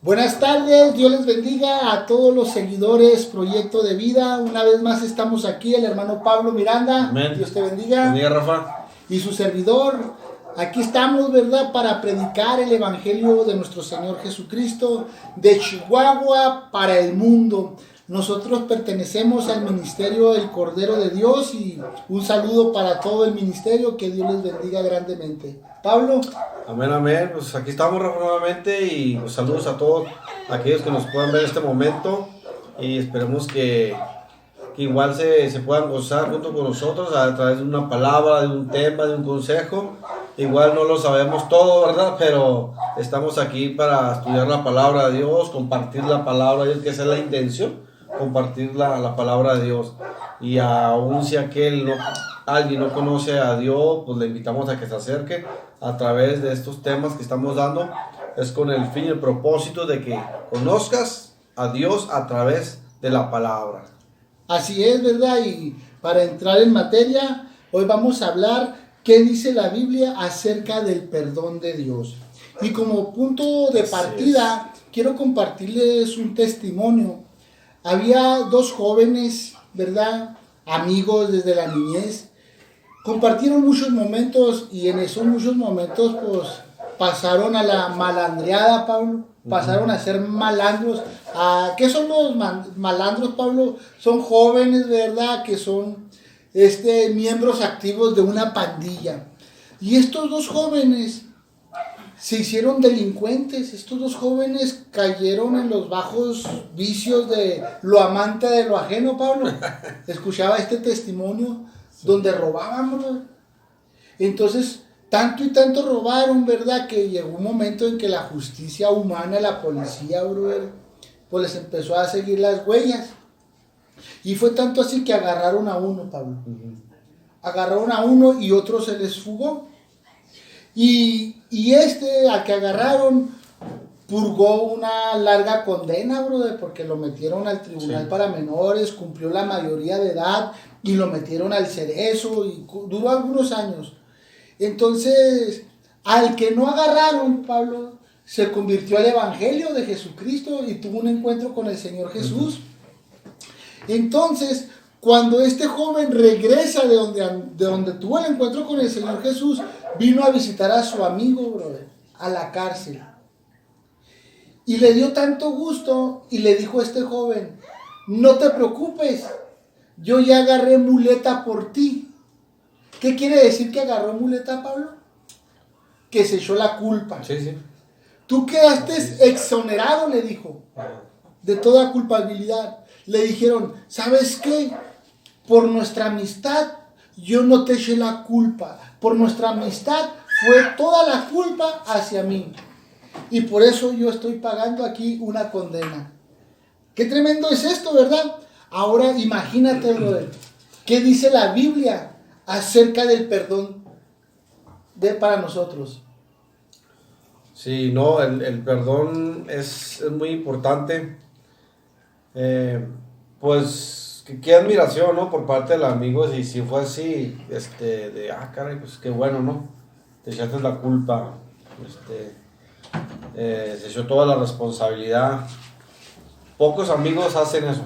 Buenas tardes, Dios les bendiga a todos los seguidores Proyecto de Vida. Una vez más estamos aquí, el hermano Pablo Miranda. Amén. Dios te bendiga. Bendiga, Rafa. Y su servidor. Aquí estamos, ¿verdad?, para predicar el Evangelio de nuestro Señor Jesucristo de Chihuahua para el mundo. Nosotros pertenecemos al ministerio del Cordero de Dios y un saludo para todo el ministerio. Que Dios les bendiga grandemente. Pablo. Amén, amén. Pues aquí estamos, Rafa, nuevamente y pues, saludos a todos aquellos que nos puedan ver en este momento y esperemos que igual se puedan gozar junto con nosotros a través de una palabra, de un tema, de un consejo. Igual no lo sabemos todo, ¿verdad? Pero estamos aquí para estudiar la palabra de Dios, compartir la palabra de Dios, que esa es la intención, compartir la palabra de Dios. Y aún si alguien no conoce a Dios, pues le invitamos a que se acerque a través de estos temas que estamos dando. Es con el fin y el propósito de que conozcas a Dios a través de la palabra. Así es, ¿verdad? Y para entrar en materia, hoy vamos a hablar qué dice la Biblia acerca del perdón de Dios. Y como punto de partida, quiero compartirles un testimonio. Había dos jóvenes, ¿verdad?, amigos desde la niñez. Compartieron muchos momentos y en esos muchos momentos pues pasaron a la malandreada, Pablo. Pasaron a ser malandros. ¿Qué son los malandros, Pablo? Son jóvenes, ¿verdad?, que son miembros activos de una pandilla. Y estos dos jóvenes se hicieron delincuentes. Estos dos jóvenes cayeron en los bajos vicios de lo amante de lo ajeno, Pablo. Escuchaba este testimonio donde robaban, bro. Entonces, tanto y tanto robaron, ¿verdad?, que llegó un momento en que la justicia humana, la policía, bro, pues les empezó a seguir las huellas. Y fue tanto así que agarraron a uno, Pablo. Agarraron a uno y otro se les fugó. Y al que agarraron, purgó una larga condena, brother, porque lo metieron al tribunal para menores, cumplió la mayoría de edad y lo metieron al cerezo y duró algunos años. Entonces, al que no agarraron, Pablo, se convirtió al Evangelio de Jesucristo y tuvo un encuentro con el Señor Jesús. Entonces, cuando este joven regresa de donde tuvo el encuentro con el Señor Jesús, vino a visitar a su amigo, brother, a la cárcel. Y le dio tanto gusto y le dijo a este joven: no te preocupes, yo ya agarré muleta por ti. ¿Qué quiere decir que agarró muleta, Pablo? Que se echó la culpa. Sí. Tú quedaste exonerado, le dijo, de toda culpabilidad. Le dijeron: ¿sabes qué? Por nuestra amistad yo no te eché la culpa. Por nuestra amistad fue toda la culpa hacia mí. Y por eso yo estoy pagando aquí una condena. Qué tremendo es esto, ¿verdad? Ahora imagínate, brother, ¿qué dice la Biblia acerca del perdón para nosotros? Sí, no, el perdón es muy importante. Pues qué admiración, ¿no?, por parte del amigo. Y si fue así, caray, pues qué bueno, ¿no? Te echaste la culpa, se echó toda la responsabilidad. Pocos amigos hacen eso.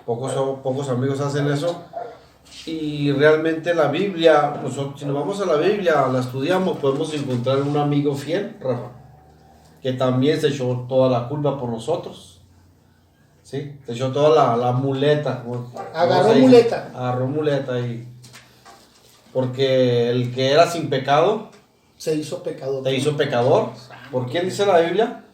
Pocos amigos hacen eso. Y realmente la Biblia, nosotros, si nos vamos a la Biblia, la estudiamos, podemos encontrar un amigo fiel, Rafa, que también se echó toda la culpa por nosotros. ¿Sí? Se echó toda la muleta. Agarró muleta. Agarró muleta porque el que era sin pecado se hizo pecador. Te hizo pecador. ¿Por quién dice la Biblia?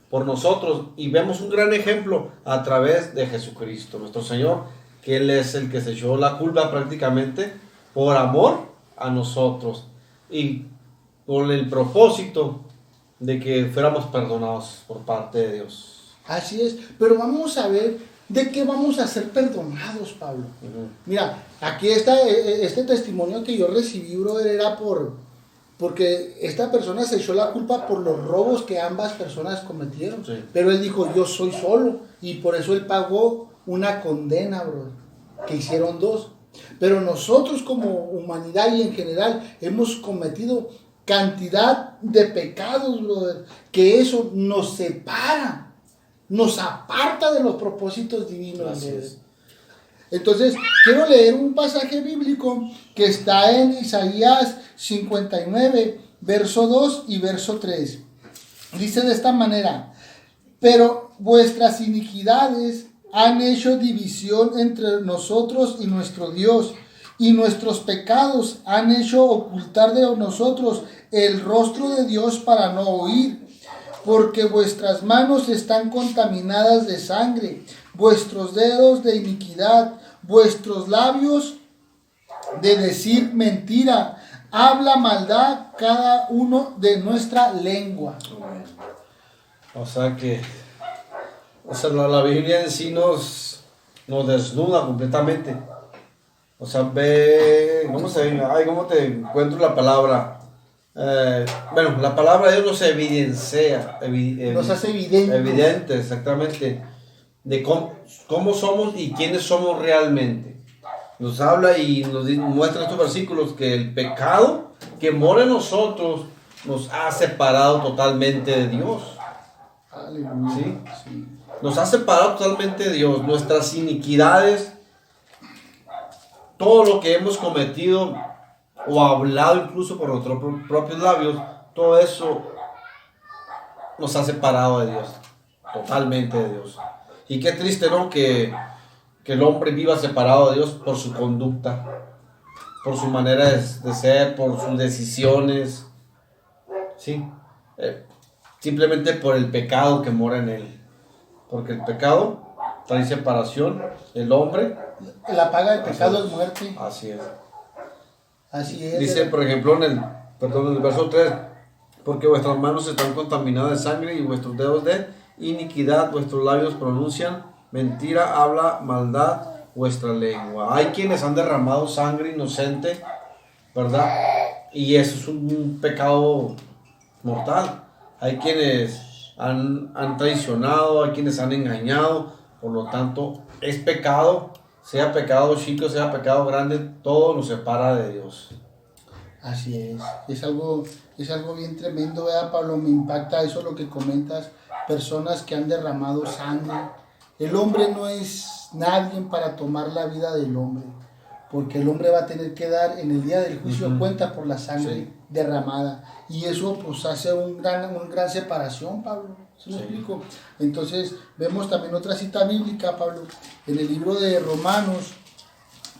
Por nosotros. Y vemos un gran ejemplo a través de Jesucristo, nuestro Señor, que Él es el que se echó la culpa prácticamente por amor a nosotros y con el propósito de que fuéramos perdonados por parte de Dios. Así es, pero vamos a ver de qué vamos a ser perdonados, Pablo. Mira, aquí está este testimonio que yo recibí, brother, era porque esta persona se echó la culpa por los robos que ambas personas cometieron. Sí. Pero él dijo: yo soy solo, y por eso él pagó una condena, brother, que hicieron dos. Pero nosotros como humanidad y en general hemos cometido cantidad de pecados, brother, que eso nos separa, nos aparta de los propósitos divinos. Así es. Entonces, quiero leer un pasaje bíblico que está en Isaías 59, verso 2 y verso 3. Dice de esta manera: pero vuestras iniquidades han hecho división entre nosotros y nuestro Dios, y nuestros pecados han hecho ocultar de nosotros el rostro de Dios para no oír, porque vuestras manos están contaminadas de sangre, vuestros dedos de iniquidad, vuestros labios de decir mentira, habla maldad cada uno de nuestra lengua. O sea que la Biblia en sí nos desnuda completamente. O sea, ¿cómo te encuentro la palabra? Bueno, la palabra de Dios nos evidencia. Nos hace evidente. Evidente, exactamente. De cómo somos y quiénes somos realmente. Nos habla y nos muestra estos versículos que el pecado que mora en nosotros nos ha separado totalmente de Dios. Aleluya. ¿Sí? Sí. Nos ha separado totalmente de Dios. Nuestras iniquidades, todo lo que hemos cometido o hablado incluso por nuestros propios labios, todo eso nos ha separado de Dios, totalmente de Dios. Y qué triste, ¿no? Que el hombre viva separado de Dios por su conducta, por su manera de ser, por sus decisiones, ¿sí? Simplemente por el pecado que mora en él. Porque el pecado trae separación, el hombre. La paga del pecado es muerte. Así es. Así es. Dice, por ejemplo, en el verso 3, porque vuestras manos están contaminadas de sangre y vuestros dedos de iniquidad, vuestros labios pronuncian mentira, habla maldad vuestra lengua. Hay quienes han derramado sangre inocente, ¿verdad? Y eso es un pecado mortal. Hay quienes han traicionado, hay quienes han engañado, por lo tanto es pecado, sea pecado chico, sea pecado grande, todo nos separa de Dios. Así es algo bien tremendo, ¿verdad, Pablo? Me impacta eso lo que comentas, personas que han derramado sangre. El hombre no es nadie para tomar la vida del hombre, porque el hombre va a tener que dar en el día del juicio cuenta por la sangre derramada, y eso pues hace una gran separación, Pablo. ¿Sí me explico? Entonces vemos también otra cita bíblica, Pablo, en el libro de Romanos,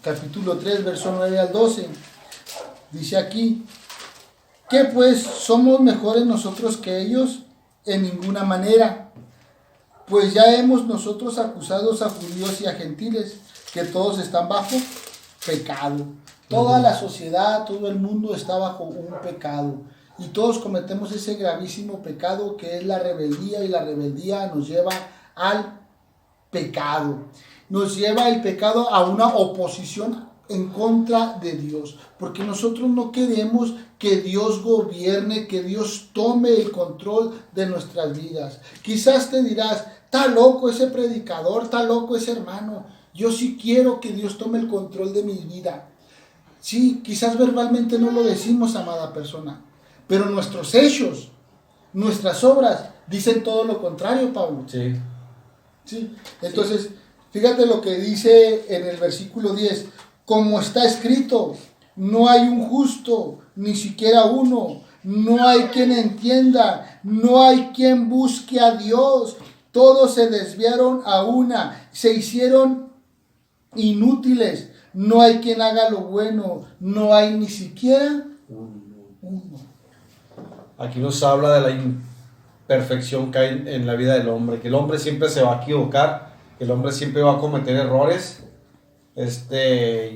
capítulo 3, verso 9 al 12. Dice aquí: ¿qué pues somos mejores nosotros que ellos? En ninguna manera. Pues ya hemos nosotros acusados a judíos y a gentiles, que todos están bajo pecado. Toda la sociedad, todo el mundo está bajo un pecado. Y todos cometemos ese gravísimo pecado que es la rebeldía, y la rebeldía nos lleva al pecado. Nos lleva el pecado a una oposición en contra de Dios, porque nosotros no queremos que Dios gobierne, que Dios tome el control de nuestras vidas. Quizás te dirás: está loco ese predicador, está loco ese hermano. Yo sí quiero que Dios tome el control de mi vida. Sí, quizás verbalmente no lo decimos, amada persona, pero nuestros hechos, nuestras obras dicen todo lo contrario, Pablo. Sí. Sí. Entonces, fíjate lo que dice en el versículo 10. Como está escrito, no hay un justo, ni siquiera uno. No hay quien entienda, no hay quien busque a Dios. Todos se desviaron a una, se hicieron inútiles. No hay quien haga lo bueno, no hay ni siquiera uno. Aquí nos habla de la imperfección que hay en la vida del hombre, que el hombre siempre se va a equivocar, que el hombre siempre va a cometer errores.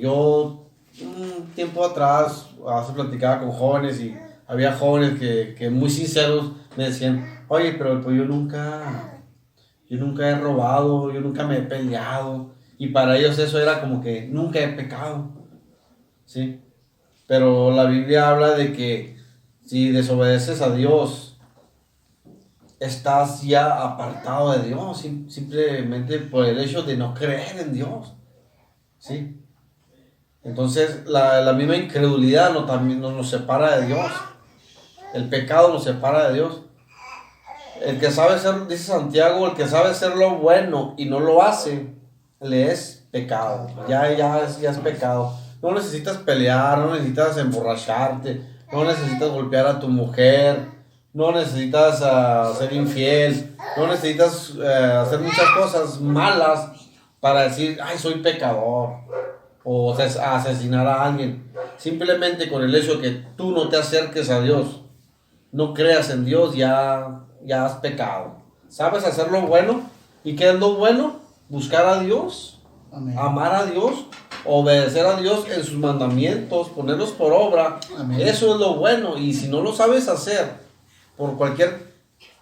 Yo un tiempo atrás platicaba con jóvenes, y había jóvenes que muy sinceros me decían: oye, pero pues yo nunca he robado, yo nunca me he peleado. Y para ellos eso era como que nunca he pecado, ¿sí? Pero la Biblia habla de que si desobedeces a Dios, estás ya apartado de Dios, simplemente por el hecho de no creer en Dios, ¿sí? Entonces la misma incredulidad también nos separa de Dios. El pecado nos separa de Dios. El que sabe hacer, dice Santiago, el que sabe hacer lo bueno y no lo hace, le es pecado. Ya es pecado. No necesitas pelear, no necesitas emborracharte, no necesitas golpear a tu mujer, no necesitas ser infiel, no necesitas hacer muchas cosas malas para decir, ay, soy pecador, o asesinar a alguien. Simplemente con el hecho de que tú no te acerques a Dios, no creas en Dios, ya has pecado. ¿Sabes hacer lo bueno? ¿Y qué es lo bueno? Buscar a Dios, Amén. Amar a Dios, obedecer a Dios en sus mandamientos, ponerlos por obra. Amén. Eso es lo bueno. Y si no lo sabes hacer por cualquier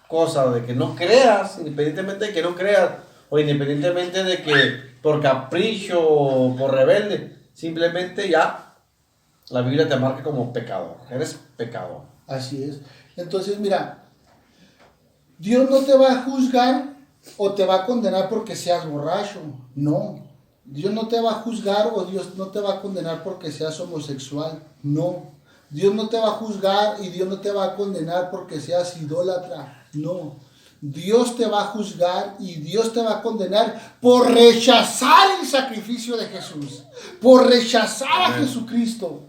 cosa, de que no creas, independientemente de que no creas, o independientemente de que por capricho o por rebelde, simplemente ya la Biblia te marca como pecador. Eres pecador. Así es. Entonces, mira, Dios no te va a juzgar o te va a condenar porque seas borracho. No. Dios no te va a juzgar o Dios no te va a condenar porque seas homosexual. No. Dios no te va a juzgar y Dios no te va a condenar porque seas idólatra. No. Dios te va a juzgar y Dios te va a condenar por rechazar el sacrificio de Jesús, por rechazar a Jesucristo,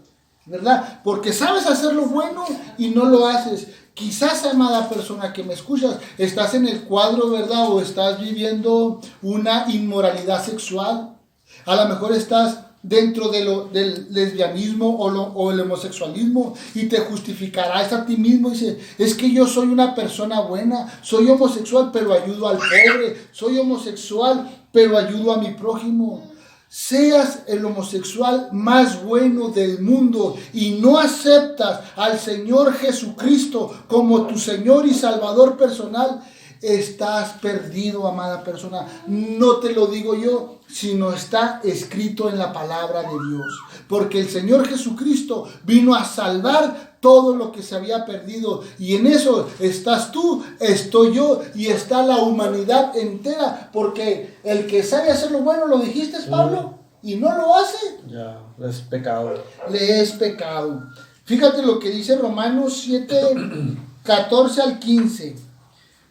¿verdad? Porque sabes hacer lo bueno y no lo haces. Quizás, amada persona que me escuchas, estás en el cuadro, ¿verdad? O estás viviendo una inmoralidad sexual. A lo mejor estás dentro del lesbianismo o el homosexualismo y te justificarás a ti mismo y dices, es que yo soy una persona buena, soy homosexual pero ayudo al pobre, soy homosexual pero ayudo a mi prójimo. Seas el homosexual más bueno del mundo y no aceptas al Señor Jesucristo como tu Señor y Salvador personal, estás perdido, amada persona. No te lo digo yo, sino está escrito en la palabra de Dios. Porque el Señor Jesucristo vino a salvar todo lo que se había perdido. Y en eso estás tú, estoy yo y está la humanidad entera. Porque el que sabe hacer lo bueno, lo dijiste, Pablo, y no lo hace, Ya, es pecado. le es pecado. Fíjate lo que dice Romanos 7, 14 al 15.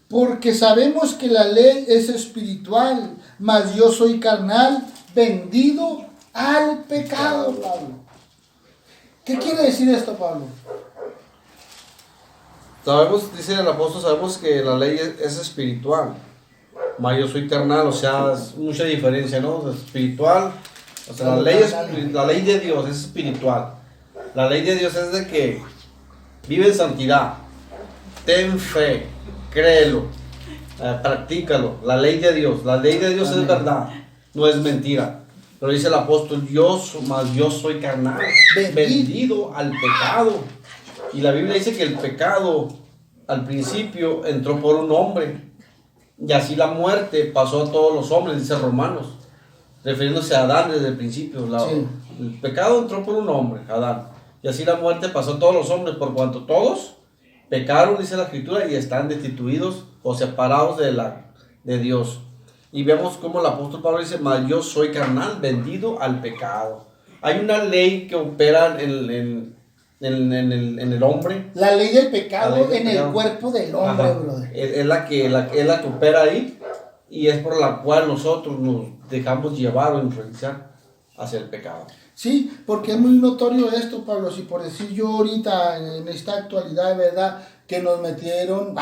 Porque sabemos que la ley es espiritual, mas yo soy carnal, vendido al pecado, Pablo. ¿Qué quiere decir esto, Pablo? Sabemos, dice el apóstol, sabemos que la ley es espiritual, mas yo soy carnal, o sea, es mucha diferencia, ¿no? Espiritual, o sea, la ley de Dios es espiritual. La ley de Dios es de que vive en santidad, ten fe, créelo, practícalo. La ley de Dios Amén. Es verdad, no es mentira. Pero dice el apóstol, yo soy carnal, vendido al pecado. Y la Biblia dice que el pecado al principio entró por un hombre, y así la muerte pasó a todos los hombres, dice Romanos, refiriéndose a Adán desde el principio. Sí. El pecado entró por un hombre, Adán, y así la muerte pasó a todos los hombres, por cuanto todos pecaron, dice la Escritura, y están destituidos o separados de Dios. Y vemos cómo el apóstol Pablo dice, mas yo soy carnal, vendido al pecado. Hay una ley que opera en el hombre. La ley del pecado Ley del en pecado. el cuerpo del hombre, Ajá. brother. Es la que opera ahí, y es por la cual nosotros nos dejamos llevar o influenciar hacia el pecado. Sí, porque es muy notorio esto, Pablo. Si por decir yo ahorita, en esta actualidad, ¿verdad? Que metieron,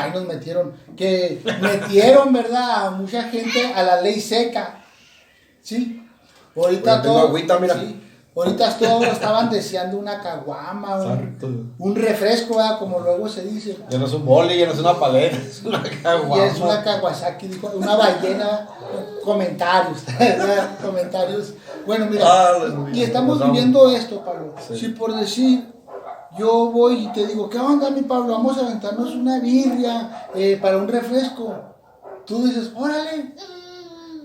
¿verdad? A mucha gente a la ley seca. ¿Sí? Ahorita tengo agüita, mira. Sí, ahorita todos estaban deseando una caguama, un refresco, ¿verdad? Como luego se dice. Ya no es un boli, ya no es una paleta, es una caguama. Y es una Kawasaki, dijo, una ballena. Comentarios. Comentarios. Bueno, mira, y estamos viviendo esto, Pablo. Sí. Si por decir, yo voy y te digo, ¿qué onda, mi Pablo? Vamos a aventarnos una birria para un refresco. Tú dices, órale.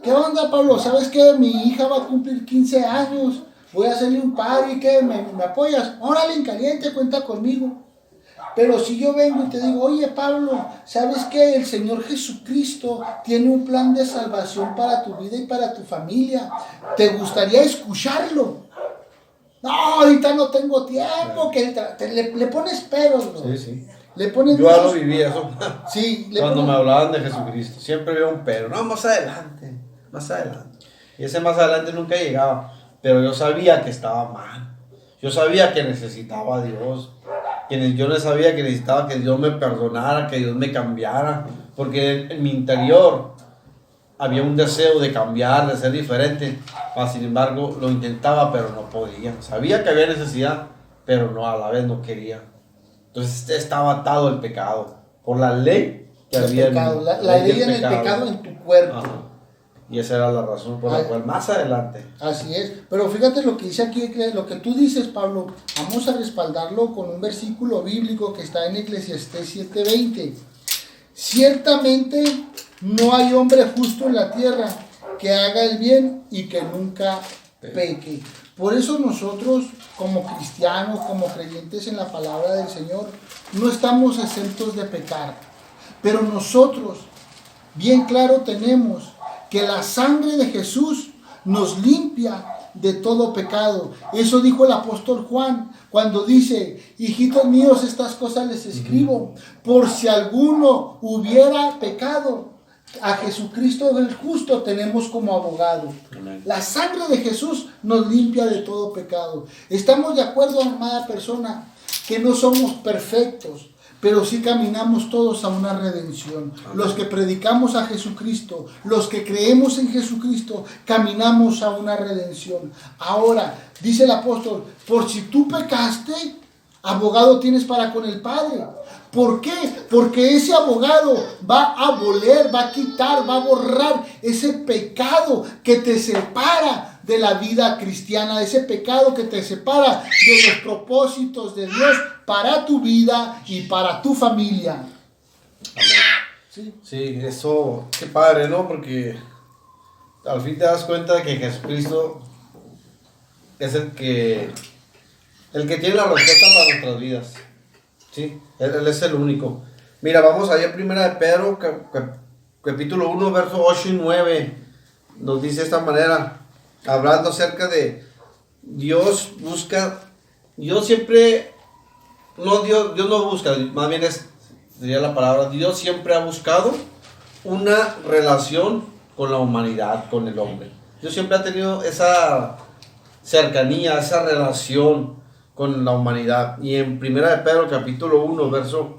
¿Qué onda, Pablo? ¿Sabes qué? Mi hija va a cumplir 15 años. Voy a hacerle un party, ¿qué? ¿Me apoyas? Órale, en caliente, cuenta conmigo. Pero si yo vengo y te digo, oye, Pablo, ¿sabes qué? El Señor Jesucristo tiene un plan de salvación para tu vida y para tu familia. ¿Te gustaría escucharlo? No, ahorita no tengo tiempo. Que le pones peros, ¿no? Sí. Le ponen Yo ya lo muchos- viví eso. Sí, le Cuando ponen- me hablaban de Jesucristo, siempre había un pero. No, más adelante, más adelante. Y ese más adelante nunca llegaba. Pero yo sabía que estaba mal. Yo sabía que necesitaba a Dios. Yo no sabía que necesitaba que Dios me perdonara, que Dios me cambiara. Porque en mi interior había un deseo de cambiar, de ser diferente. Mas, sin embargo, lo intentaba, pero no podía. Sabía que había necesidad, pero no, a la vez no quería. Entonces estaba atado al pecado. Por la ley que el había pecado, en la ley del en el pecado en tu cuerpo. Ajá. Y esa era la razón por la Ay. cual más adelante. Así es, pero fíjate lo que dice aquí, lo que tú dices, Pablo, vamos a respaldarlo con un versículo bíblico que está en Eclesiastés 7:20. Ciertamente no hay hombre justo en la tierra que haga el bien y que nunca peque. Por eso nosotros, como cristianos, como creyentes en la palabra del Señor, no estamos exentos de pecar. Pero nosotros, bien claro tenemos que la sangre de Jesús nos limpia de todo pecado. Eso dijo el apóstol Juan cuando dice: hijitos míos, estas cosas les escribo por si alguno hubiera pecado. A Jesucristo el justo tenemos como abogado. Amén. La sangre de Jesús nos limpia de todo pecado. Estamos de acuerdo, amada persona, que no somos perfectos, pero sí caminamos todos a una redención. Los que predicamos a Jesucristo, los que creemos en Jesucristo, caminamos a una redención. Ahora, dice el apóstol, por si tú pecaste, abogado tienes para con el Padre. ¿Por qué? Porque ese abogado va a aboler, va a quitar, va a borrar ese pecado que te separa de la vida cristiana, ese pecado que te separa de los propósitos de Dios para tu vida y para tu familia. Amén. ¿Sí? Sí, eso, qué padre, ¿no? Porque al fin te das cuenta de que Jesucristo es el que tiene la respuesta para nuestras vidas. Sí, Él es el único. Mira, vamos allá en Primera de Pedro, capítulo 1, versos 8 y 9. Nos dice de esta manera, hablando acerca de Dios busca, Dios siempre, Dios no busca, más bien sería la palabra, Dios siempre ha buscado una relación con la humanidad, con el hombre. Dios siempre ha tenido esa cercanía, esa relación con la humanidad. Y en Primera de Pedro, capítulo 1, verso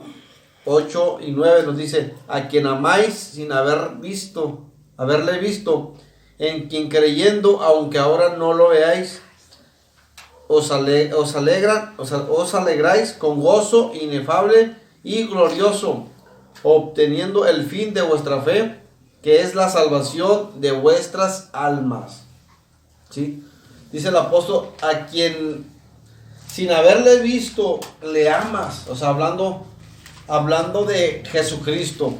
8 y 9 nos dice: a quien amáis sin haberle visto, en quien creyendo, aunque ahora no lo veáis, os alegráis con gozo inefable y glorioso, obteniendo el fin de vuestra fe, que es la salvación de vuestras almas. ¿Sí? Dice el apóstol, a quien sin haberle visto le amas. O sea, hablando de Jesucristo.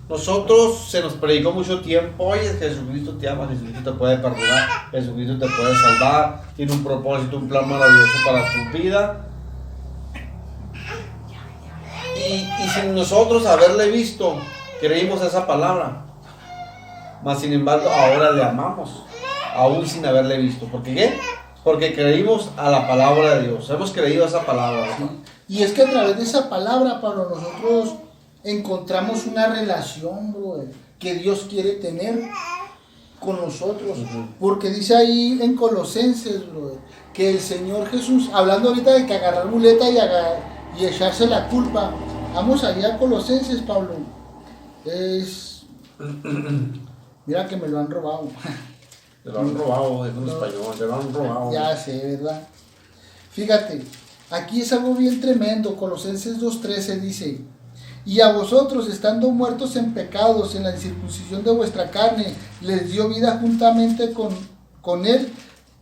Nosotros se nos predicó mucho tiempo: oye, Jesucristo te ama, Jesucristo te puede perdonar, Jesucristo te puede salvar, tiene un propósito, un plan maravilloso para tu vida. Y sin nosotros haberle visto, creímos esa palabra. Mas sin embargo, ahora le amamos, aún sin haberle visto. ¿Por qué? Porque creímos a la palabra de Dios. Hemos creído a esa palabra. Sí. Y es que a través de esa palabra, Pablo, nosotros encontramos una relación, brother, que Dios quiere tener con nosotros. Porque dice ahí en Colosenses, brother, que el Señor Jesús, hablando ahorita de que agarrar muleta y echarse la culpa, vamos allá a Colosenses, Pablo. Mira que me lo han robado. Te lo han robado, es un español, te lo han robado. Ya sé, ¿verdad? Fíjate, aquí es algo bien tremendo. Colosenses 2:13 dice: y a vosotros, estando muertos en pecados, en la incircuncisión de vuestra carne, les dio vida juntamente con él,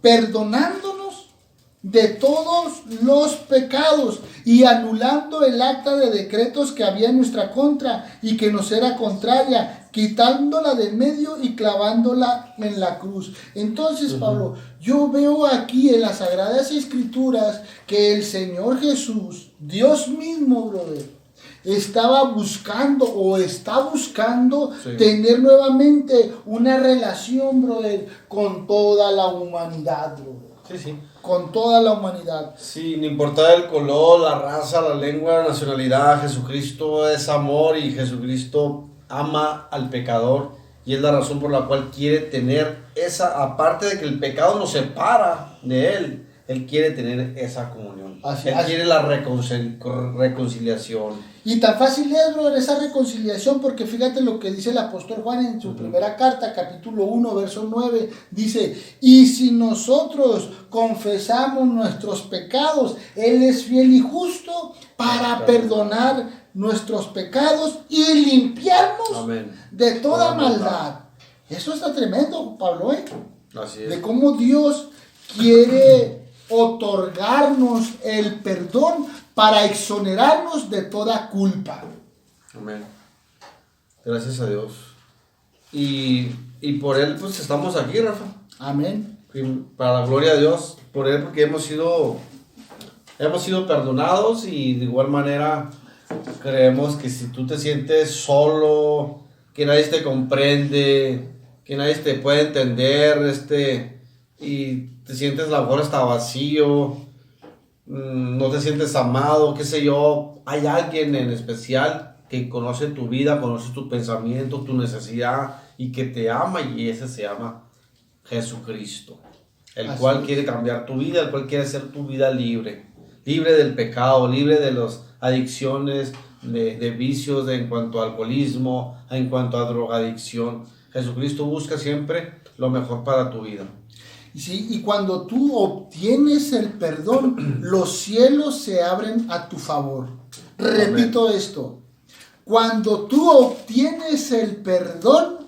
perdonándonos de todos los pecados y anulando el acta de decretos que había en nuestra contra y que nos era contraria, quitándola del medio y clavándola en la cruz. Entonces, Pablo, yo veo aquí en las Sagradas Escrituras que el Señor Jesús, Dios mismo, brother, estaba buscando o está buscando tener nuevamente una relación, brother, con toda la humanidad, brother. Sí, sí. con toda la humanidad. Sin importar el color, la raza, la lengua, la nacionalidad, Jesucristo es amor y Jesucristo ama al pecador y es la razón por la cual quiere tener esa, aparte de que el pecado nos separa de Él quiere tener esa comunión. Él quiere la reconciliación. Y tan fácil es, brother, esa reconciliación, porque fíjate lo que dice el apóstol Juan en su primera carta, capítulo 1, verso 9, dice, y si nosotros confesamos nuestros pecados, Él es fiel y justo para perdonar nuestros pecados y limpiarnos de toda maldad. Eso está tremendo, Pablo, ¿eh? Así es. De cómo Dios quiere otorgarnos el perdón para exonerarnos de toda culpa. Amén. Gracias a Dios. Y por Él pues estamos aquí, Rafa. Amén. Y para la gloria de Dios, por Él, porque hemos sido perdonados y de igual manera creemos que si tú te sientes solo, que nadie te comprende, que nadie te puede entender, y te sientes a lo mejor hasta vacío, no te sientes amado, qué sé yo, hay alguien en especial que conoce tu vida, conoce tu pensamiento, tu necesidad y que te ama, y ese se llama Jesucristo, el Así cual es. quiere cambiar tu vida, el cual quiere hacer tu vida libre del pecado, libre de las adicciones, de vicios, en cuanto a alcoholismo, en cuanto a drogadicción. Jesucristo busca siempre lo mejor para tu vida. Sí, y cuando tú obtienes el perdón, los cielos se abren a tu favor. Repito esto. Cuando tú obtienes el perdón,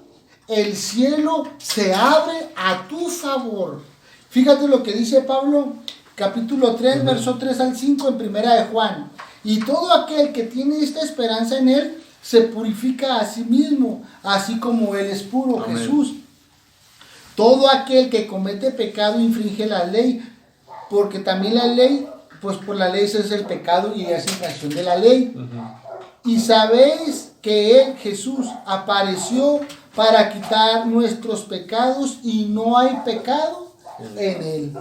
el cielo se abre a tu favor. Fíjate lo que dice Pablo, capítulo 3, verso 3 al 5 en primera de Juan. Y todo aquel que tiene esta esperanza en Él, se purifica a sí mismo, así como Él es puro. Amén. Jesús. Todo aquel que comete pecado infringe la ley, porque también la ley, pues por la ley ese es el pecado y es infracción de la ley. Y sabéis que Él, Jesús, apareció para quitar nuestros pecados y no hay pecado en Él.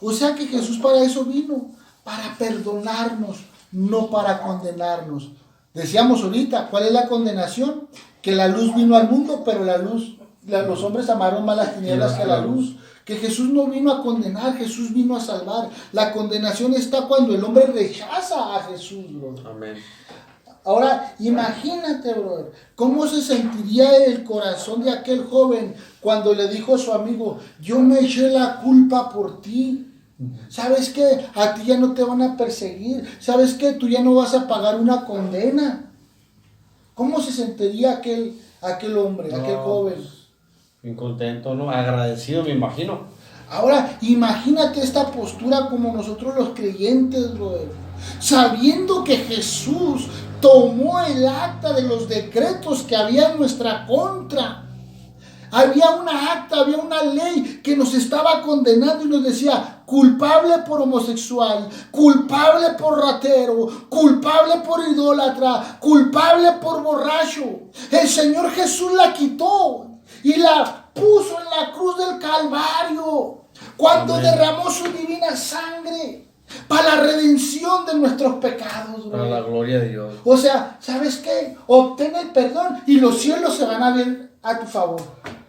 O sea que Jesús para eso vino, para perdonarnos, no para condenarnos. Decíamos ahorita, ¿cuál es la condenación? Que la luz vino al mundo, pero los hombres amaron más las tinieblas que la luz. Que Jesús no vino a condenar, Jesús vino a salvar. La condenación está cuando el hombre rechaza a Jesús, bro. Amén. Ahora, imagínate, brother, cómo se sentiría el corazón de aquel joven cuando le dijo a su amigo, yo me eché la culpa por ti. ¿Sabes qué? A ti ya no te van a perseguir. ¿Sabes qué? Tú ya no vas a pagar una condena. ¿Cómo se sentiría aquel hombre, aquel joven? Bien contento, ¿no? Agradecido, me imagino. Ahora, imagínate esta postura como nosotros los creyentes, brother. Sabiendo que Jesús tomó el acta de los decretos que había en nuestra contra. Había una acta, había una ley que nos estaba condenando y nos decía culpable por homosexual, culpable por ratero, culpable por idólatra, culpable por borracho. El Señor Jesús la quitó y la puso en la cruz del Calvario cuando derramó su divina sangre para la redención de nuestros pecados. Para la gloria de Dios. O sea, ¿sabes qué? Obtén el perdón y los cielos se van a ver a tu favor.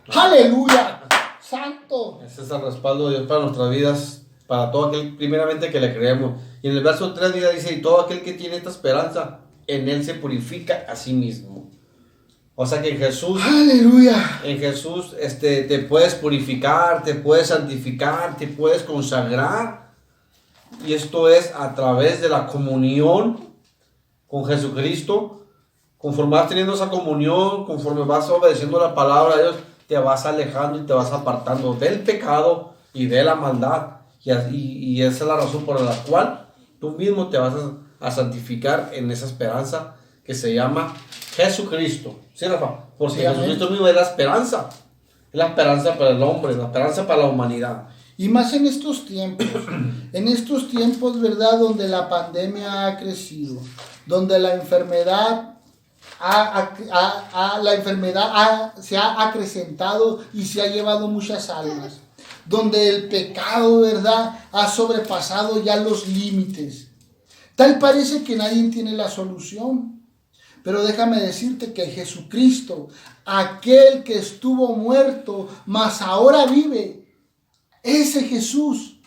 ¡Aleluya! ¡Santo! Ese es el respaldo de Dios para nuestras vidas, para todo aquel, primeramente, que le creemos. Y en el verso 3 dice, y todo aquel que tiene esta esperanza, en Él se purifica a sí mismo. O sea que en Jesús, ¡aleluya! En Jesús te puedes purificar, te puedes santificar, te puedes consagrar. Y esto es a través de la comunión con Jesucristo. Conforme vas teniendo esa comunión, conforme vas obedeciendo la palabra de Dios, te vas alejando y te vas apartando del pecado y de la maldad. Y esa es la razón por la cual tú mismo te vas a santificar en esa esperanza que se llama Jesucristo. ¿Sí, Rafa? Porque Sí, Jesucristo mismo es la esperanza. Es la esperanza para el hombre, la esperanza para la humanidad. Y más en estos tiempos, ¿verdad? Donde la pandemia ha crecido, donde la enfermedad se ha acrecentado y se ha llevado muchas almas. donde el pecado, ¿verdad?, ha sobrepasado ya los límites. Tal parece que nadie tiene la solución. Pero déjame decirte que Jesucristo, aquel que estuvo muerto, mas ahora vive, ese Jesús,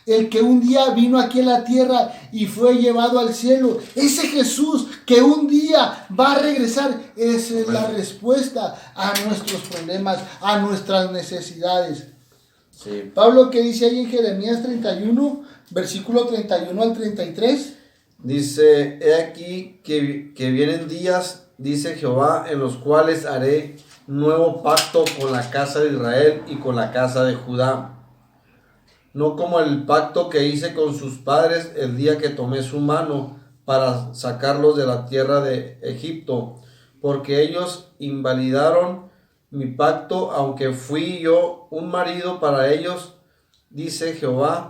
el que un día vino aquí a la tierra y fue llevado al cielo, ese Jesús que un día va a regresar, esa es la respuesta a nuestros problemas, a nuestras necesidades. Sí. Pablo, ¿qué dice ahí en Jeremías 31, versículo 31 al 33? Dice, he aquí que vienen días, dice Jehová, en los cuales haré nuevo pacto con la casa de Israel y con la casa de Judá. No como el pacto que hice con sus padres el día que tomé su mano para sacarlos de la tierra de Egipto, porque ellos invalidaron mi pacto, aunque fui yo un marido para ellos, dice Jehová.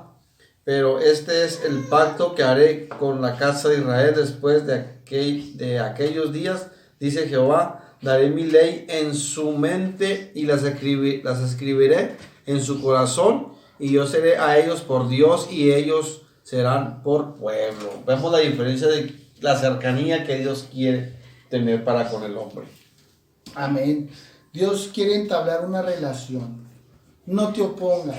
Pero este es el pacto que haré con la casa de Israel después de aquellos días, dice Jehová. Daré mi ley en su mente y las escribiré en su corazón, y yo seré a ellos por Dios y ellos serán por pueblo. Vemos la diferencia de la cercanía que Dios quiere tener para con el hombre. Amén. Dios quiere entablar una relación. No te opongas.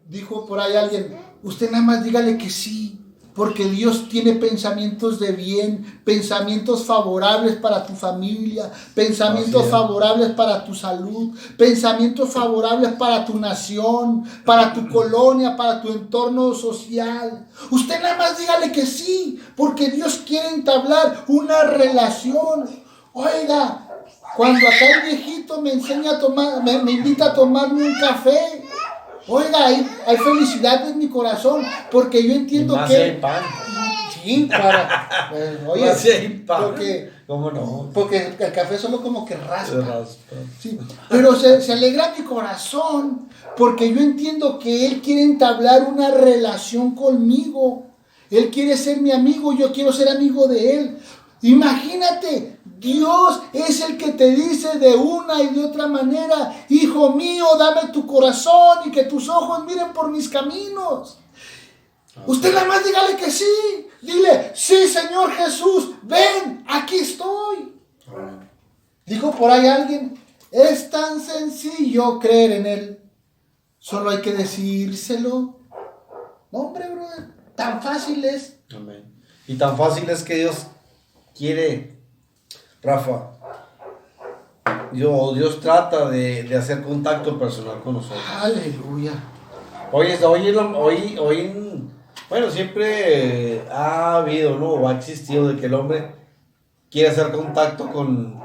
Dijo por ahí alguien, usted nada más dígale que sí, porque Dios tiene pensamientos de bien, pensamientos favorables para tu familia, pensamientos favorables para tu salud, pensamientos favorables para tu nación, para tu colonia, para tu entorno social. Usted nada más dígale que sí, porque Dios quiere entablar una relación. Oiga, cuando acá el viejito me enseña a tomar, me invita a tomarme un café, oiga, hay felicidad en mi corazón, porque yo entiendo más que... hay pan. Sí, para... oye, Más hay pan. porque... ¿Cómo no? Porque el café solo como que raspa. Sí, Sí. pero se alegra mi corazón, porque yo entiendo que Él quiere entablar una relación conmigo. Él quiere ser mi amigo, yo quiero ser amigo de Él. Imagínate, Dios es el que te dice de una y de otra manera, hijo mío, dame tu corazón y que tus ojos miren por mis caminos. Usted nada más dígale que sí. Dile, sí, Señor Jesús, ven, aquí estoy. Dijo por ahí alguien, es tan sencillo creer en Él. Solo hay que decírselo. No, hombre, brother, tan fácil es. Amén. Y tan fácil es que Dios quiere, Rafa, Dios trata de hacer contacto personal con nosotros. Aleluya. Bueno, siempre ha habido, ¿no? O ha existido de que el hombre quiere hacer contacto con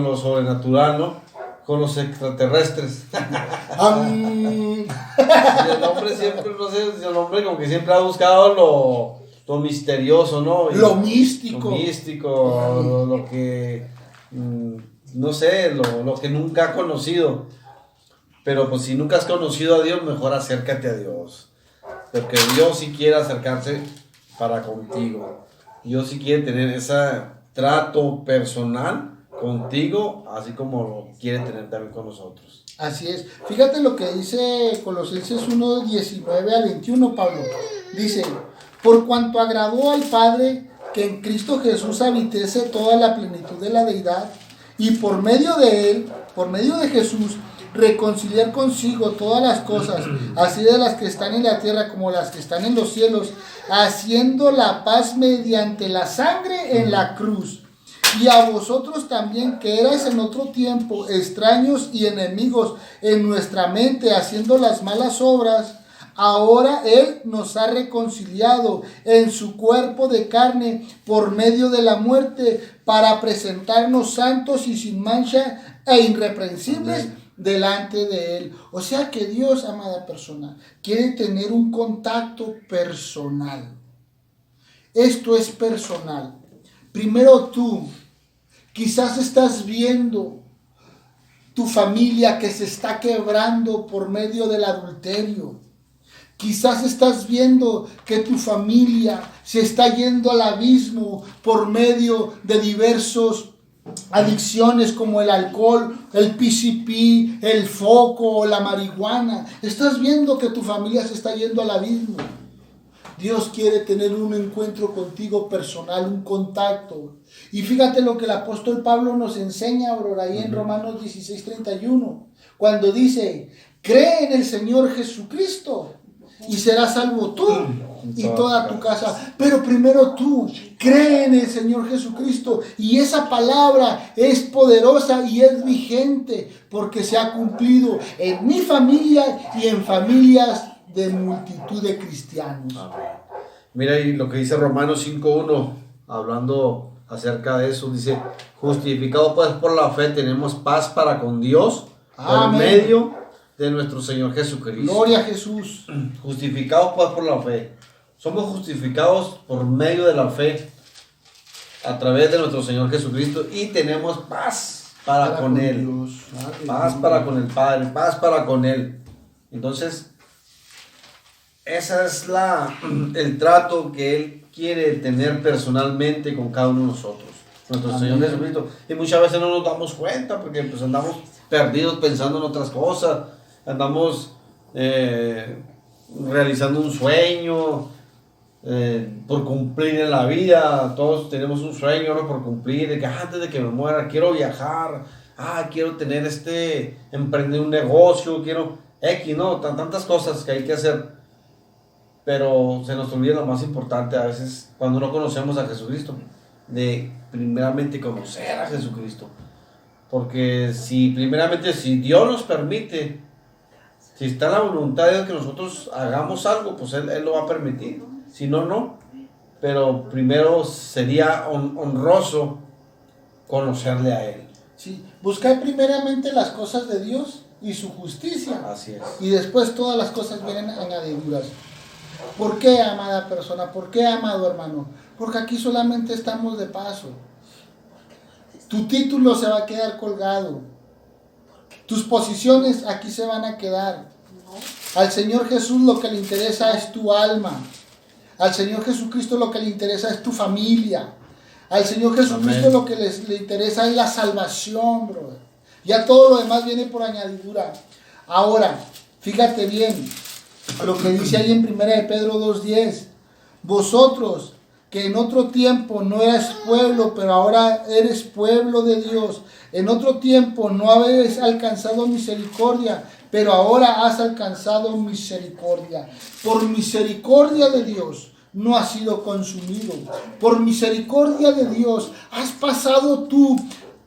lo sobrenatural, ¿no? Con los extraterrestres. Y el hombre siempre, no sé, el hombre como que siempre ha buscado lo misterioso, ¿no? Lo místico. Lo místico, lo que, no sé, lo que nunca ha conocido. Pero pues si nunca has conocido a Dios, mejor acércate a Dios. Porque Dios sí quiere acercarse para contigo. Dios sí quiere tener ese trato personal contigo, así como lo quiere tener también con nosotros. Así es. Fíjate lo que dice Colosenses 1, 19 a 21, Pablo. Dice, por cuanto agradó al Padre que en Cristo Jesús habitase toda la plenitud de la deidad, y por medio de Él, por medio de Jesús, reconciliar consigo todas las cosas, así de las que están en la tierra como las que están en los cielos, haciendo la paz mediante la sangre en la cruz. Y a vosotros también, que erais en otro tiempo extraños y enemigos en nuestra mente, haciendo las malas obras, ahora Él nos ha reconciliado en su cuerpo de carne por medio de la muerte, para presentarnos santos y sin mancha e irreprensibles delante de Él. O sea que Dios, amada persona, quiere tener un contacto personal. Esto es personal. Primero tú, quizás estás viendo tu familia que se está quebrando por medio del adulterio. Quizás estás viendo que tu familia se está yendo al abismo por medio de diversos adicciones como el alcohol, el PCP, el foco, la marihuana. Estás viendo que tu familia se está yendo al abismo. Dios quiere tener un encuentro contigo personal, un contacto. Y fíjate lo que el apóstol Pablo nos enseña, bro, ahí en Romanos 16:31, cuando dice, cree en el Señor Jesucristo y serás salvo tú y toda tu casa. Pero primero tú, cree en el Señor Jesucristo. Y esa palabra es poderosa y es vigente porque se ha cumplido en mi familia y en familias de multitud de cristianos. Amén. Mira, y lo que dice Romanos 5:1, hablando acerca de eso, dice, justificado pues por la fe tenemos paz para con Dios por medio de nuestro Señor Jesucristo. Gloria a Jesús. Justificados pues por la fe. Somos justificados por medio de la fe a través de nuestro Señor Jesucristo y tenemos paz para con Él. Dios. Paz para con el Padre, paz para con Él. Entonces, ese es el trato que Él quiere tener personalmente con cada uno de nosotros, nuestro Amén. Señor Jesucristo. Y muchas veces no nos damos cuenta porque pues andamos perdidos pensando en otras cosas, andamos realizando un sueño por cumplir en la vida. Todos tenemos un sueño, ¿no?, por cumplir, de que antes de que me muera quiero viajar, quiero tener emprender un negocio, quiero ¿no? Tantas cosas que hay que hacer. Pero se nos olvida lo más importante a veces cuando no conocemos a Jesucristo, de primeramente conocer a Jesucristo. Porque si Dios nos permite, si está la voluntad de Dios que nosotros hagamos algo, pues Él lo va a permitir. Si no, no. Pero primero sería honroso conocerle a Él. Sí, buscar primeramente las cosas de Dios y su justicia. Así es. Y después todas las cosas vienen añadiduras. ¿Por qué, amada persona? ¿Por qué, amado hermano? Porque aquí solamente estamos de paso. Tu título se va a quedar colgado. Tus posiciones aquí se van a quedar. Al Señor Jesús lo que le interesa es tu alma. Al Señor Jesucristo lo que le interesa es tu familia. Al Señor Jesucristo Amén. lo que le interesa es la salvación, brother. Ya todo lo demás viene por añadidura. Ahora, fíjate bien lo que dice ahí en 1 de Pedro 2:10. Vosotros que en otro tiempo no eras pueblo, pero ahora eres pueblo de Dios. En otro tiempo no habéis alcanzado misericordia, pero ahora has alcanzado misericordia. Por misericordia de Dios no has sido consumido. Por misericordia de Dios has pasado tú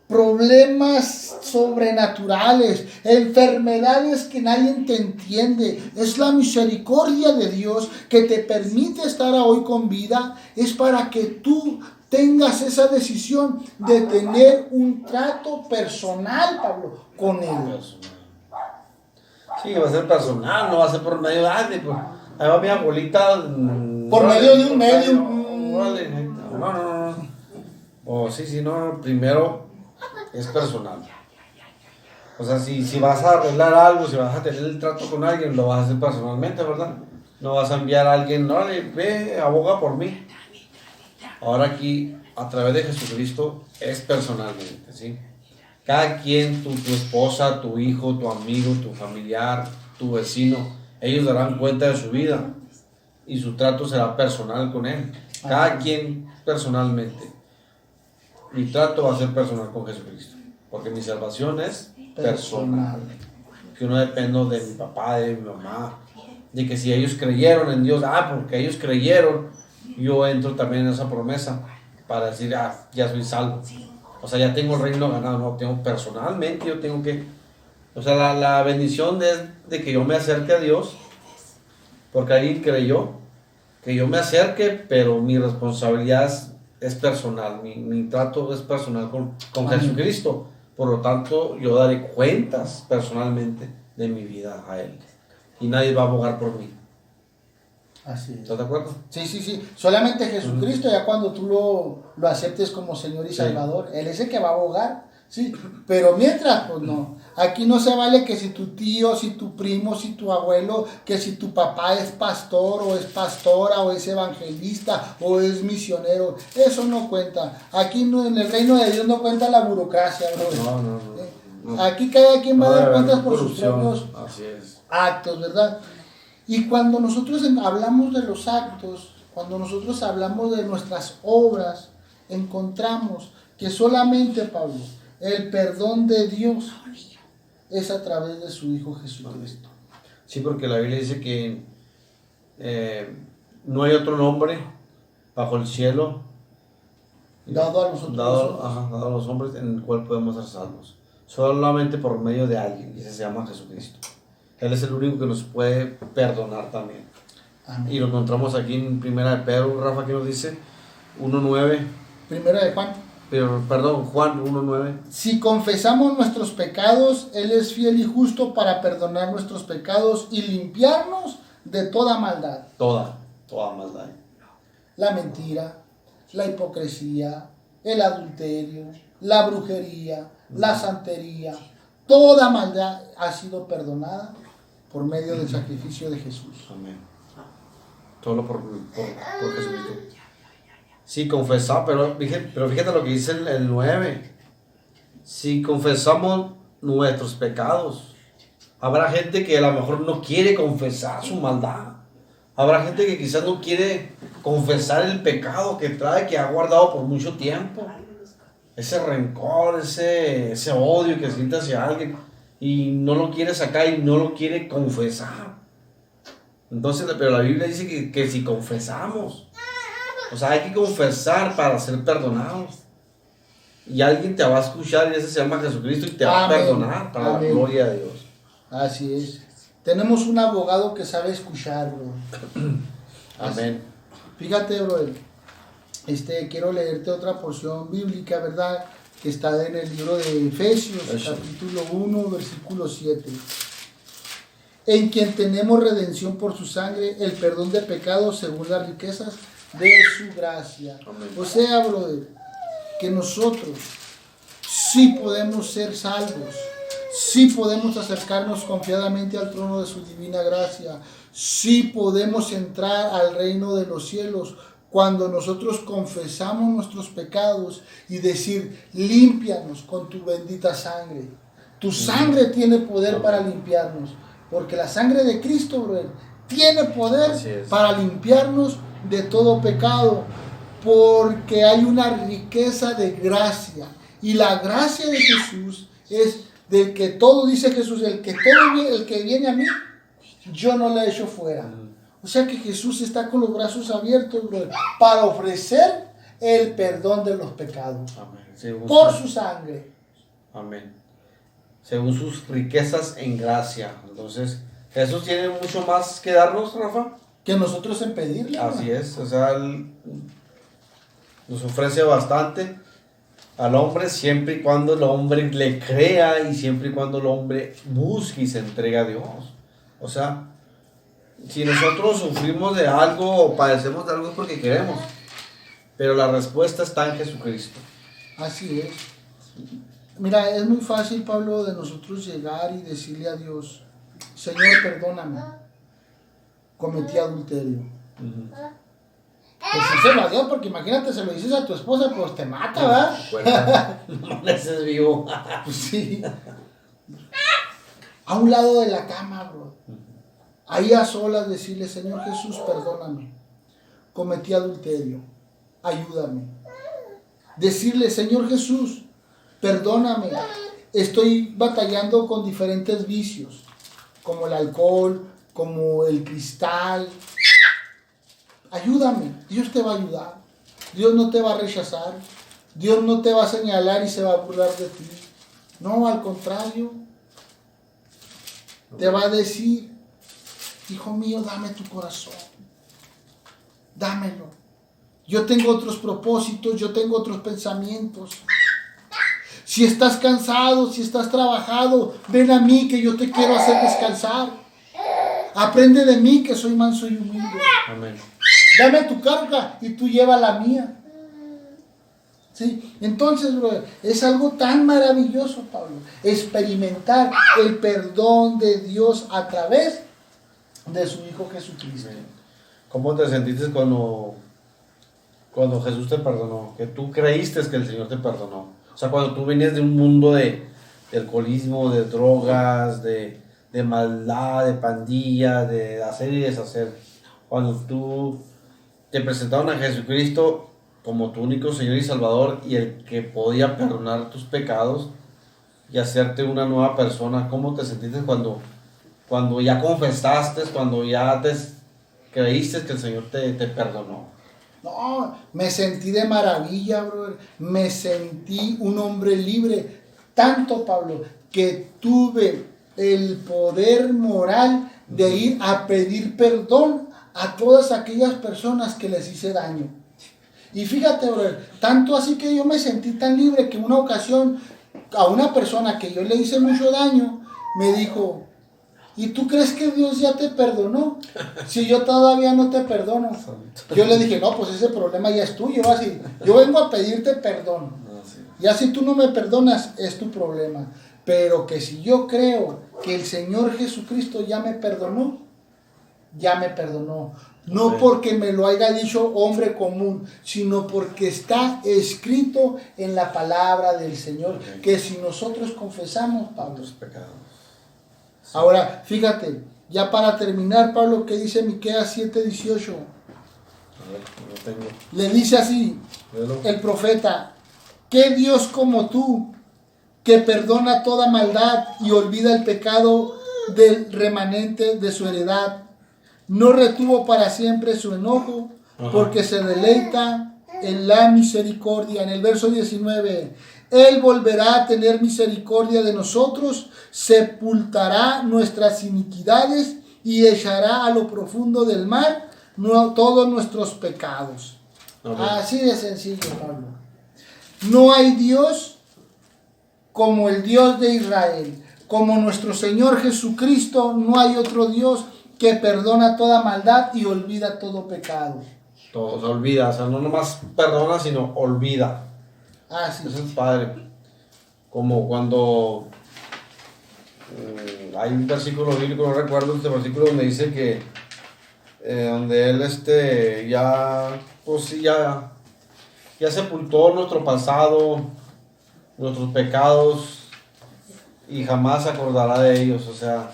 problemas sobrenaturales, enfermedades que nadie te entiende. Es la misericordia de Dios que te permite estar hoy con vida. Es para que tú tengas esa decisión de tener un trato personal, Pablo, con Él. Sí, va a ser personal, no va a ser por medio de alguien. Ahí va mi abuelita. Por medio de un medio. No. No. Primero es personal. O sea, si vas a arreglar algo, si vas a tener el trato con alguien, lo vas a hacer personalmente, ¿verdad? No vas a enviar a alguien, no, ve, aboga por mí. Ahora aquí, a través de Jesucristo, es personalmente, ¿sí? Cada quien, tu esposa, tu hijo, tu amigo, tu familiar, tu vecino, ellos darán cuenta de su vida y su trato será personal con él. Cada quien personalmente. Mi trato va a ser personal con Jesucristo, porque mi salvación es personal. Que no dependo de mi papá, de mi mamá, de que si ellos creyeron en Dios, porque ellos creyeron, yo entro también en esa promesa para decir, ya soy salvo. O sea, ya tengo el reino ganado. No, personalmente yo tengo que, o sea, la bendición de que yo me acerque a Dios, porque alguien creyó, que yo me acerque, pero mi responsabilidad es personal, mi trato es personal con Jesucristo. Por lo tanto, yo daré cuentas personalmente de mi vida a Él. Y nadie va a abogar por mí. Así es. ¿Estás de acuerdo? Sí. Solamente Jesucristo, ya cuando tú lo aceptes como Señor y Salvador, Él es el que va a abogar. Sí, pero mientras, pues no. Aquí no se vale que si tu tío, si tu primo, si tu abuelo, que si tu papá es pastor o es pastora o es evangelista o es misionero. Eso no cuenta. Aquí no, en el reino de Dios no cuenta la burocracia, bro. No. Aquí cada quien va a dar cuentas por sus propios actos, ¿verdad? Y cuando nosotros hablamos de los actos, cuando nosotros hablamos de nuestras obras, encontramos que solamente, Pablo, el perdón de Dios es a través de su Hijo Jesucristo. Sí, porque la Biblia dice que no hay otro nombre bajo el cielo dado a los hombres en el cual podemos ser salvos. Solamente por medio de alguien, y ese se llama Jesucristo. Él es el único que nos puede perdonar también. Amén. Y lo encontramos aquí en Primera de Pedro, Rafa, que nos dice 1:9. Primera de Juan. Juan 1:9. Si confesamos nuestros pecados, Él es fiel y justo para perdonar nuestros pecados y limpiarnos de toda maldad. Toda maldad. La mentira, la hipocresía, el adulterio, la brujería, la santería, toda maldad ha sido perdonada por medio del sacrificio de Jesús. Amén. Todo por Jesucristo. Sí, confesar, pero fíjate lo que dice el 9. Si confesamos nuestros pecados, habrá gente que a lo mejor no quiere confesar su maldad. Habrá gente que quizás no quiere confesar el pecado que trae, que ha guardado por mucho tiempo. Ese rencor, ese odio que siente hacia alguien y no lo quiere sacar y no lo quiere confesar. Entonces, pero la Biblia dice que si confesamos, o sea, hay que confesar para ser perdonados. Y alguien te va a escuchar y ese se llama Jesucristo y te va a perdonar para la gloria de Dios. Así es. Tenemos un abogado que sabe escuchar, bro. Amén. Fíjate, bro. Quiero leerte otra porción bíblica, ¿verdad? Que está en el libro de Efesios, capítulo 1, versículo 7. En quien tenemos redención por su sangre, el perdón de pecados según las riquezas de su gracia. Amén. O sea, brother, que nosotros sí podemos ser salvos, sí podemos acercarnos confiadamente al trono de su divina gracia, sí podemos entrar al reino de los cielos cuando nosotros confesamos nuestros pecados y decir, límpianos con tu bendita sangre. Tu sangre tiene poder para limpiarnos, porque la sangre de Cristo, brother, tiene poder para limpiarnos de todo pecado, porque hay una riqueza de gracia, y la gracia de Jesús es del que todo, dice Jesús, el que viene a mí, yo no le echo fuera. O sea que Jesús está con los brazos abiertos, brother, para ofrecer el perdón de los pecados. Amén. Por su sangre. Amén. Según sus riquezas en gracia. Entonces, Jesús tiene mucho más que darnos, Rafa, que nosotros en pedirle. Así es, o sea, Él nos ofrece bastante al hombre siempre y cuando el hombre le crea y siempre y cuando el hombre busque y se entregue a Dios. O sea, si nosotros sufrimos de algo o padecemos de algo es porque queremos, pero la respuesta está en Jesucristo. Así es. Mira, es muy fácil, Pablo, de nosotros llegar y decirle a Dios, Señor, perdóname, cometí adulterio. Pues sí se lo dio, porque imagínate, se lo dices a tu esposa, pues te mata, ¿verdad? No es vivo. Pues sí. A un lado de la cama, bro. Ahí a solas decirle, Señor Jesús, perdóname. Cometí adulterio. Ayúdame. Decirle, Señor Jesús, perdóname. Estoy batallando con diferentes vicios, como el alcohol, como el cristal. Ayúdame. Dios te va a ayudar. Dios no te va a rechazar. Dios no te va a señalar y se va a burlar de ti. No, al contrario. Te va a decir, hijo mío, dame tu corazón. Dámelo. Yo tengo otros propósitos, yo tengo otros pensamientos. Si estás cansado, si estás trabajado, ven a mí que yo te quiero hacer descansar. Aprende de mí que soy manso y humilde. Amén. Dame tu carga y tú lleva la mía. ¿sí? Entonces, brother, es algo tan maravilloso, Pablo, experimentar el perdón de Dios a través de su Hijo Jesucristo. ¿Cómo te sentiste cuando Jesús te perdonó? Que tú creíste que el Señor te perdonó. O sea, cuando tú venías de un mundo de alcoholismo, de drogas, de maldad, de pandilla, de hacer y deshacer. Cuando tú te presentaron a Jesucristo como tu único Señor y Salvador y el que podía perdonar tus pecados y hacerte una nueva persona, ¿cómo te sentiste cuando ya confesaste, cuando ya te creíste que el Señor te perdonó? No, me sentí de maravilla, brother. Me sentí un hombre libre. Tanto, Pablo, que tuve el poder moral de ir a pedir perdón a todas aquellas personas que les hice daño. Y fíjate, brother, tanto así que yo me sentí tan libre que una ocasión a una persona que yo le hice mucho daño, me dijo: ¿y tú crees que Dios ya te perdonó? Si yo todavía no te perdono. Yo le dije: no, pues ese problema ya es tuyo. Así, yo vengo a pedirte perdón. Ya si tú no me perdonas, es tu problema. Pero que si yo creo que el Señor Jesucristo ya me perdonó, ya me perdonó. No porque me lo haya dicho hombre común, sino porque está escrito en la palabra del Señor, que si nosotros confesamos, Pablo, Tus pecados. ahora, fíjate, ya para terminar, Pablo, ¿qué dice Miqueas 7:18? Le dice así el profeta: ¿qué Dios como tú, que perdona toda maldad y olvida el pecado del remanente de su heredad, no retuvo para siempre su enojo, porque se deleita en la misericordia? En el verso 19, Él volverá a tener misericordia de nosotros, sepultará nuestras iniquidades y echará a lo profundo del mar todos nuestros pecados. Así de sencillo, Pablo. No hay Dios como el Dios de Israel. Como nuestro Señor Jesucristo, no hay otro Dios que perdona toda maldad y olvida todo pecado. Todo se olvida, o sea, no nomás perdona, sino olvida. Sí. Eso es padre. Como cuando hay un versículo bíblico, no recuerdo este versículo, donde dice que donde él pues sí, ya sepultó nuestro pasado, nuestros pecados, y jamás se acordará de ellos. O sea,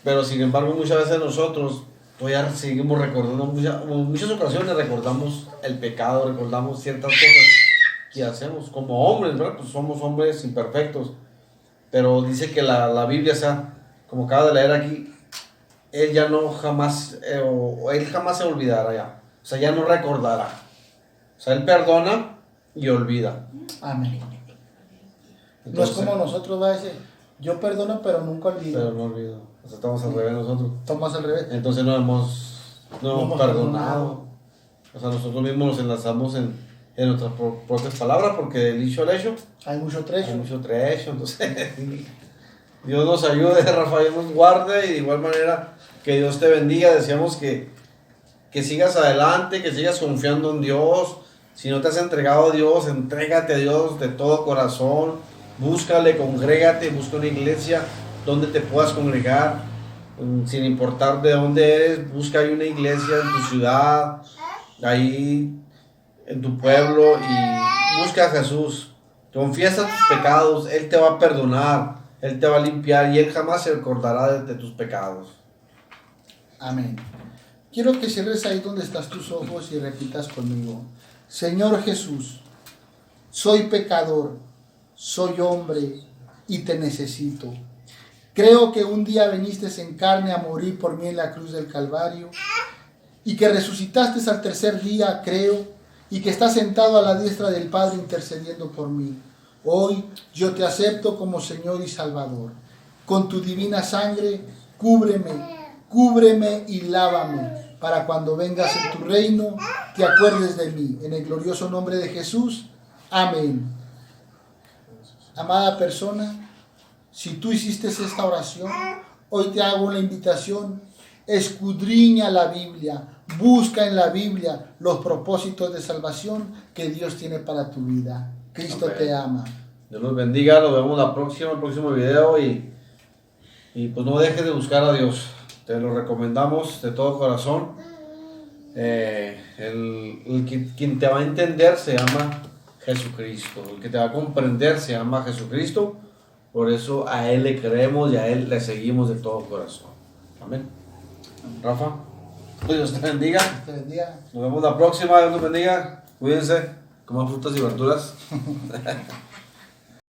pero sin embargo muchas veces nosotros todavía seguimos recordando, muchas ocasiones recordamos el pecado, recordamos ciertas cosas que hacemos como hombres, ¿verdad? Pues somos hombres imperfectos, pero dice que la Biblia, o sea, como acaba de leer aquí, él ya no jamás, él jamás se olvidará ya, o sea, ya no recordará, o sea, él perdona y olvida. Amén. Entonces, no es como nosotros, va a decir: yo perdono pero nunca olvido. pero no olvido, o sea, estamos al revés nosotros. Estamos al revés. Entonces no hemos perdonado. O sea, nosotros mismos nos enlazamos en nuestras propias palabras, porque del dicho al hecho hay mucho trecho. Entonces, Dios nos ayude, Rafael nos guarde, y de igual manera que Dios te bendiga. Deseamos que sigas adelante, que sigas confiando en Dios. Si no te has entregado a Dios, entrégate a Dios de todo corazón. Búscale, congrégate, busca una iglesia donde te puedas congregar, sin importar de dónde eres. Busca ahí una iglesia en tu ciudad, ahí en tu pueblo, y busca a Jesús. Confiesa tus pecados, Él te va a perdonar, Él te va a limpiar, y Él jamás se acordará de tus pecados. Amén. Quiero que cierres ahí donde estás tus ojos y repitas conmigo: Señor Jesús, soy pecador, soy hombre y te necesito. Creo que un día viniste en carne a morir por mí en la cruz del Calvario, y que resucitaste al tercer día, creo, y que estás sentado a la diestra del Padre intercediendo por mí. Hoy yo te acepto como Señor y Salvador. Con tu divina sangre, cúbreme y lávame, para cuando vengas en tu reino, te acuerdes de mí. En el glorioso nombre de Jesús. Amén. Amada persona, si tú hiciste esta oración, hoy te hago una invitación: escudriña la Biblia, Busca en la Biblia los propósitos de salvación que Dios tiene para tu vida. Cristo Amén. te ama. Dios los bendiga, nos vemos el próximo video y pues no dejes de buscar a Dios. Te lo recomendamos de todo corazón. Quien te va a entender se llama Jesucristo. El que te va a comprender se llama Jesucristo. Por eso a Él le creemos y a Él le seguimos de todo corazón. Amén. Rafa, Dios te bendiga. Te bendiga. Nos vemos la próxima. Dios los bendiga. Cuídense. Coman frutas y verduras.